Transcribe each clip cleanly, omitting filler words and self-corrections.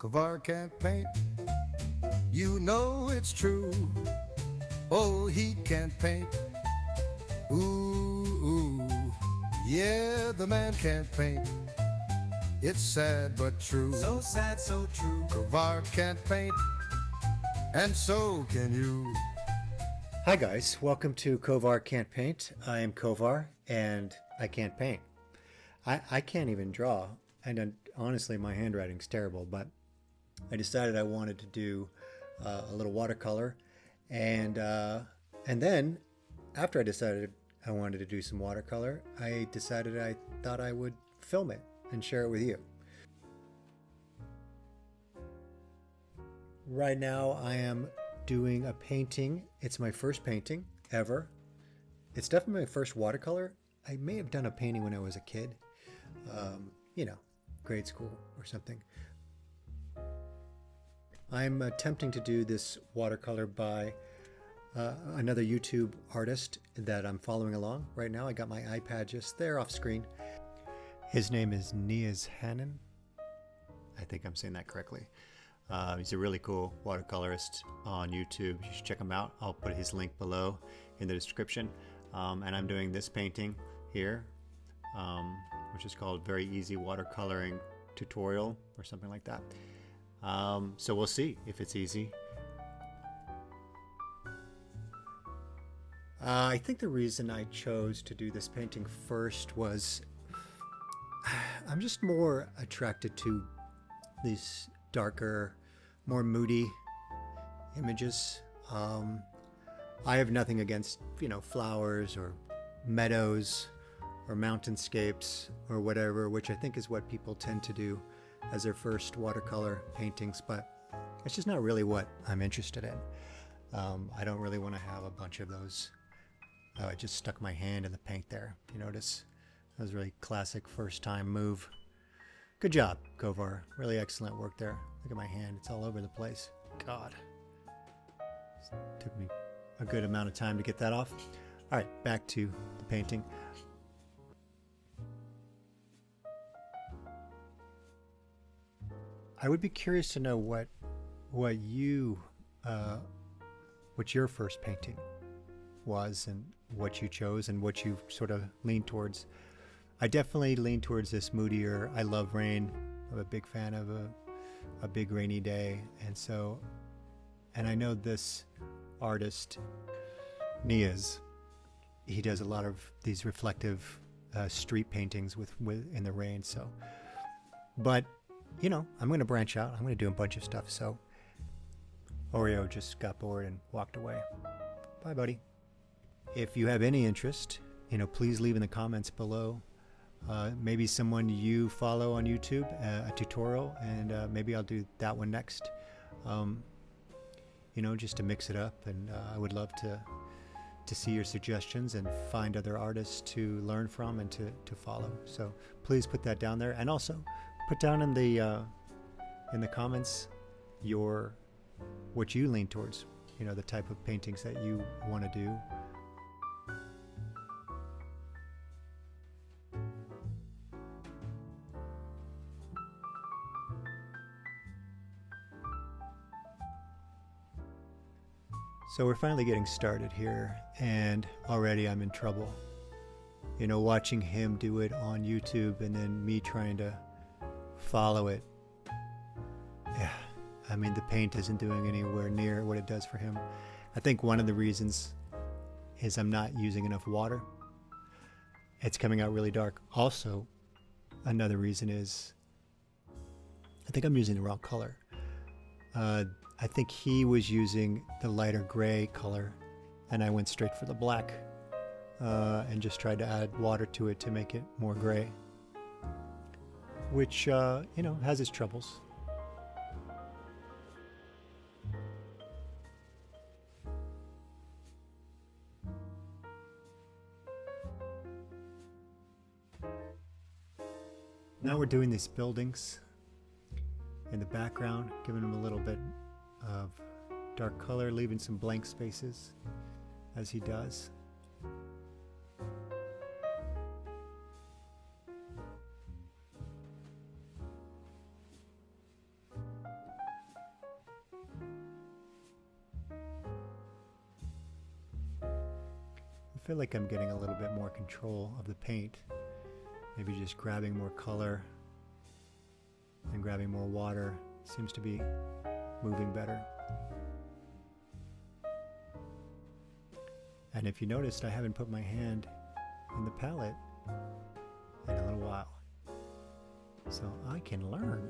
Kovar can't paint, you know it's true. Oh, he can't paint. Ooh, ooh, yeah, the man can't paint. It's sad but true. So sad, so true. Kovar can't paint, and so can you. Hi guys, welcome to Kovar Can't Paint. I am Kovar and I can't paint. I can't even draw, and honestly my handwriting's terrible, but I decided I wanted to do a little watercolor, and then after I decided I wanted to do some watercolor, I decided I thought I would film it and share it with you. Right now I am doing a painting. It's my first painting ever. It's definitely my first watercolor. I may have done a painting when I was a kid, grade school or something. I'm attempting to do this watercolor by another YouTube artist that I'm following along right now. I got my iPad just there off screen. His name is Niaz Hannan. I think I'm saying that correctly. He's a really cool watercolorist on YouTube. You should check him out. I'll put his link below in the description. And I'm doing this painting here, which is called Very Easy Watercoloring Tutorial or something like that. So we'll see if it's easy. I think the reason I chose to do this painting first was I'm just more attracted to these darker, more moody images. I have nothing against, flowers or meadows or mountainscapes or whatever, which I think is what people tend to do as their first watercolor paintings, but it's just not really what I'm interested in. I don't really want to have a bunch of those. Oh, I just stuck my hand in the paint there. You notice? That was a really classic first time move. Good job, Kovar. Really excellent work there. Look at my hand. It's all over the place. God. Took me a good amount of time to get that off. All right, back to the painting. I would be curious to know what your first painting was and what you chose and what you sort of leaned towards. I definitely lean towards this moodier. I love rain. I'm a big fan of a big rainy day, and I know this artist Niaz. He does a lot of these reflective street paintings with in the rain. So, but I'm going to branch out. I'm going to do a bunch of stuff. So, Oreo just got bored and walked away. Bye, buddy. If you have any interest, please leave in the comments below. Maybe someone you follow on YouTube, a tutorial, and maybe I'll do that one next. Just to mix it up, and I would love to see your suggestions and find other artists to learn from and to follow. So please put that down there, and also put down in the comments what you lean towards. The type of paintings that you want to do. So we're finally getting started here, and already I'm in trouble. Watching him do it on YouTube and then me trying to follow it. Yeah, the paint isn't doing anywhere near what it does for him. I think one of the reasons is I'm not using enough water. It's coming out really dark. Also, another reason is I think I'm using the wrong color. I think he was using the lighter gray color, and I went straight for the black and just tried to add water to it to make it more gray, which, has its troubles. Now we're doing these buildings in the background, giving them a little bit of dark color, leaving some blank spaces as he does. feel like I'm getting a little bit more control of the paint. Maybe just grabbing more color and grabbing more water seems to be moving better. And if you noticed, I haven't put my hand in the palette in a little while. So I can learn.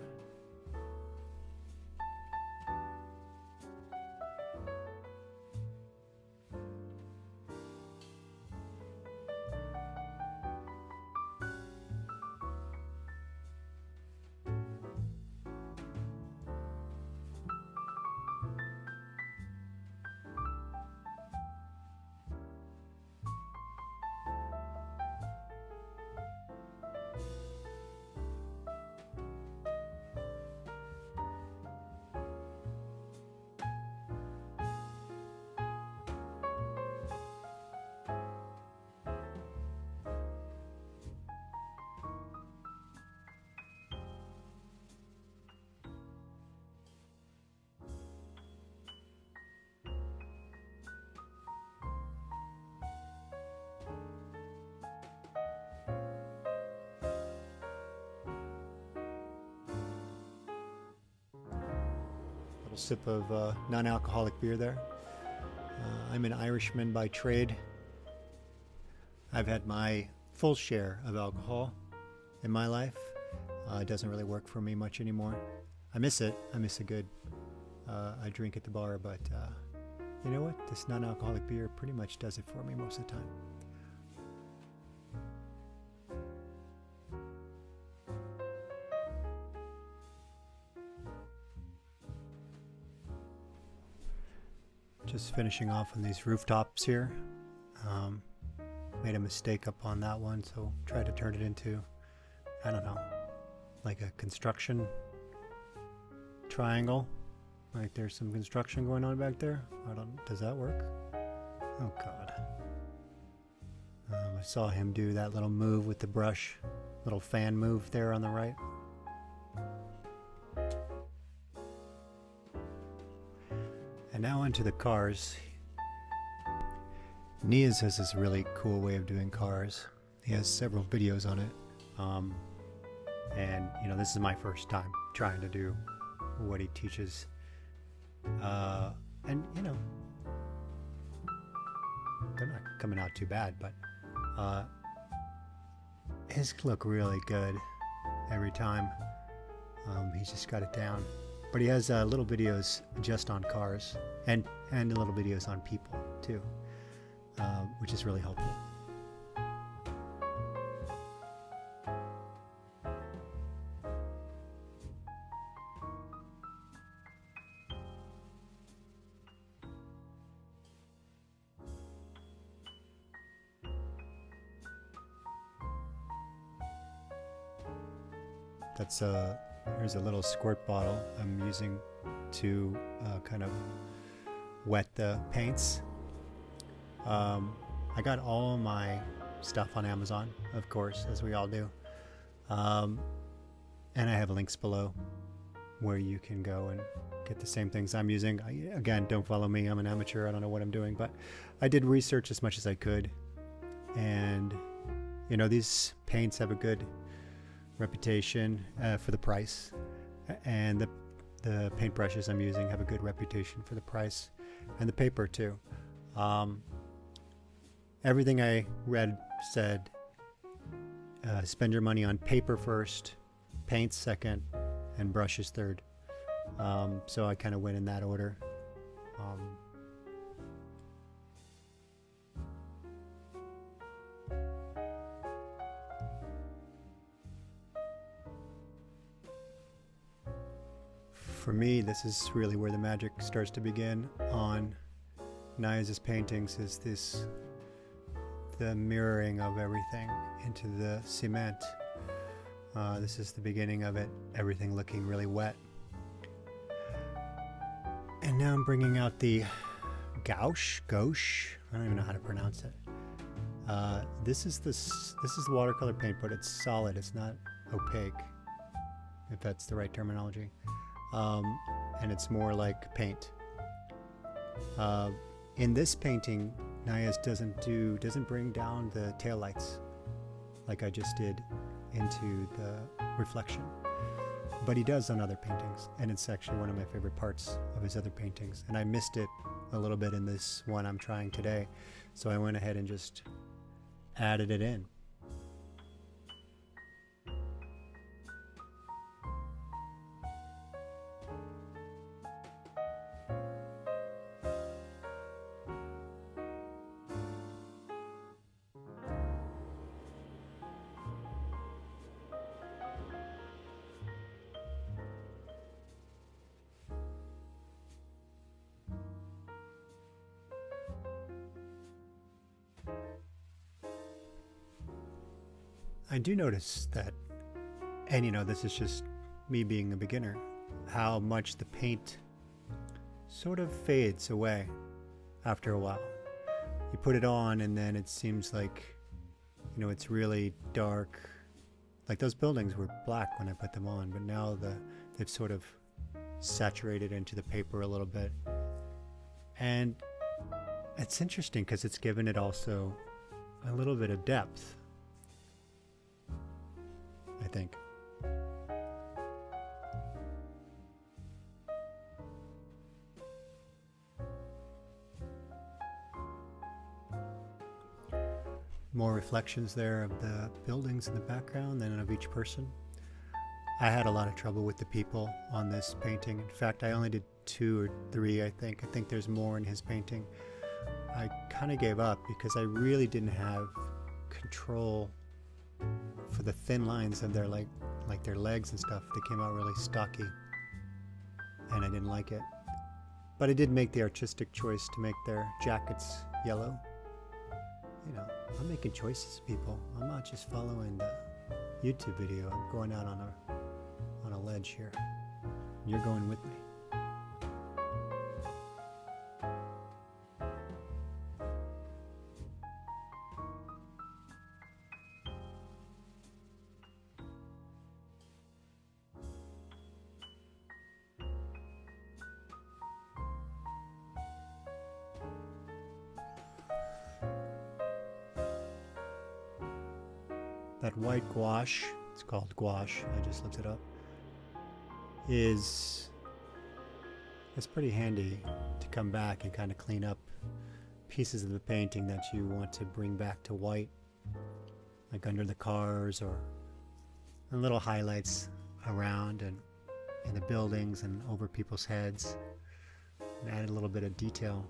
Little sip of non-alcoholic beer there. I'm an Irishman by trade. I've had my full share of alcohol in my life. It doesn't really work for me much anymore. I miss it. I miss a good, I drink at the bar, but you know what? This non-alcoholic beer pretty much does it for me most of the time. Just finishing off on these rooftops here. Made a mistake up on that one, so tried to turn it into, I don't know, like a construction triangle. Like there's some construction going on back there. Does that work? Oh God. I saw him do that little move with the brush, little fan move there on the right. And now onto the cars. Niaz has this really cool way of doing cars. He has several videos on it. And you know, this is my first time trying to do what he teaches. And you know, they're not coming out too bad, but his look really good every time. He's just got it down. But he has little videos just on cars and little videos on people too, which is really helpful. Here's a little squirt bottle I'm using to kind of wet the paints. I got all my stuff on Amazon, of course, as we all do. And I have links below where you can go and get the same things I'm using. Again, don't follow me. I'm an amateur. I don't know what I'm doing, but I did research as much as I could. And, you know, these paints have a good reputation for the price, and the paintbrushes I'm using have a good reputation for the price, and the paper too. Everything I read said spend your money on paper first, paints second, and brushes third. So I kind of went in that order. For me, this is really where the magic starts to begin on Niaz's paintings, is the mirroring of everything into the cement. This is the beginning of it, everything looking really wet. And now I'm bringing out the gouache, I don't even know how to pronounce it. This is the watercolor paint, but it's solid, it's not opaque, if that's the right terminology. And it's more like paint. In this painting, Niaz doesn't bring down the taillights like I just did into the reflection. But he does on other paintings, and it's actually one of my favorite parts of his other paintings. And I missed it a little bit in this one I'm trying today, so I went ahead and just added it in. I do notice that, and this is just me being a beginner, how much the paint sort of fades away after a while. You put it on and then it seems like, it's really dark. Like those buildings were black when I put them on, but now they've sort of saturated into the paper a little bit. And it's interesting because it's given it also a little bit of depth, I think. More reflections there of the buildings in the background than of each person. I had a lot of trouble with the people on this painting. In fact, I only did 2 or 3, I think. I think there's more in his painting. I kind of gave up because I really didn't have control for the thin lines of their like their legs and stuff. They came out really stocky and I didn't like it. But I did make the artistic choice to make their jackets yellow. I'm making choices, people. I'm not just following the YouTube video. I'm going out on a ledge here. You're going with me. That white gouache, it's called gouache, I just looked it up, it's pretty handy to come back and kind of clean up pieces of the painting that you want to bring back to white, like under the cars or little highlights around and in the buildings and over people's heads, and add a little bit of detail.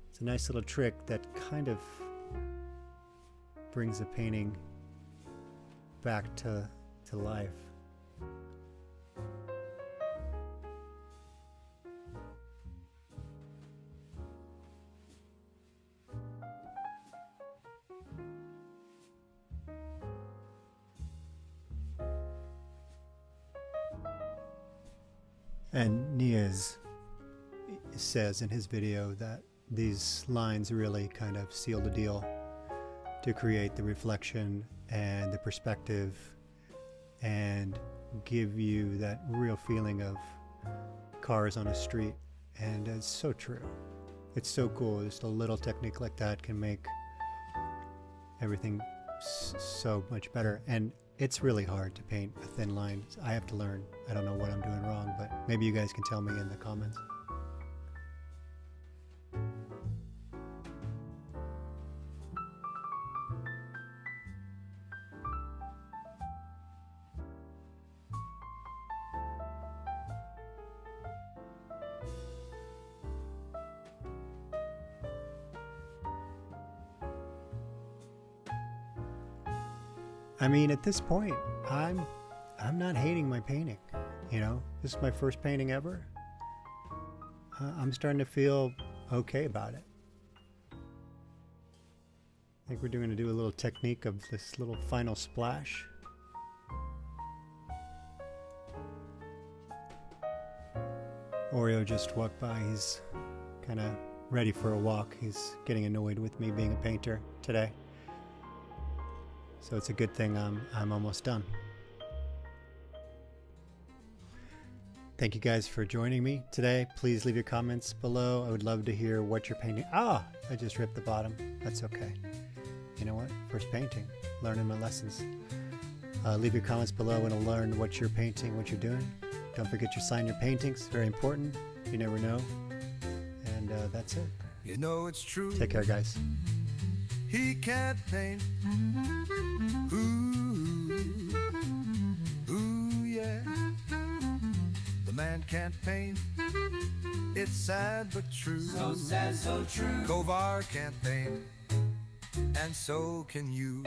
It's a nice little trick that kind of brings the painting back to life. And Niaz says in his video that these lines really kind of seal the deal to create the reflection and the perspective and give you that real feeling of cars on a street. And it's so true. It's so cool. Just a little technique like that can make everything so much better. And it's really hard to paint a thin line. I have to learn. I don't know what I'm doing wrong, but maybe you guys can tell me in the comments. I mean, at this point, I'm not hating my painting. This is my first painting ever. I'm starting to feel okay about it. I think we're going to do a little technique of this little final splash. Oreo just walked by. He's kind of ready for a walk. He's getting annoyed with me being a painter today. So it's a good thing I'm almost done. Thank you guys for joining me today. Please leave your comments below. I would love to hear what you're painting. I just ripped the bottom. That's okay. You know what? First painting, learning my lessons. Leave your comments below and I'll learn what you're painting, what you're doing. Don't forget to sign your paintings. Very important. You never know. And that's it. You know it's true. Take care, guys. He can't paint. Ooh, ooh, yeah. The man can't paint. It's sad but true. So sad, so true. Kovar can't paint, and so can you.